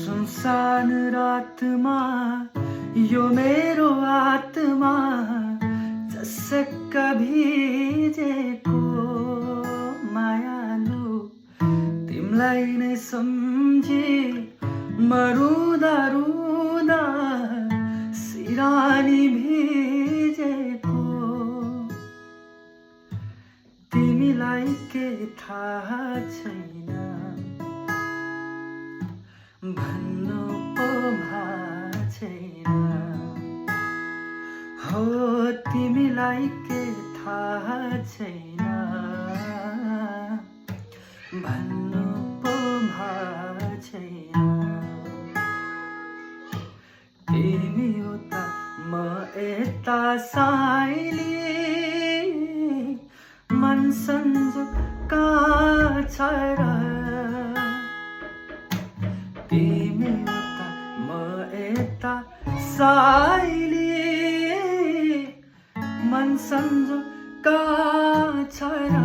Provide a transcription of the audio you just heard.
सुनसान रातमा यो मेरो आत्मा जसक्क भिजेको मायालु तिमलाई नै सम्झी मरुदा रुदा सिरानी भिजेको तिमीलाई के थाहा छैन भन्नु पो भा छैन हो तिमीलाई के थाहा छैन भन्नु पो भा छैन तिमी उता म यता साइली मन सन्जुका छ र तिमी उता म यता साइली मन सन्जुका छ र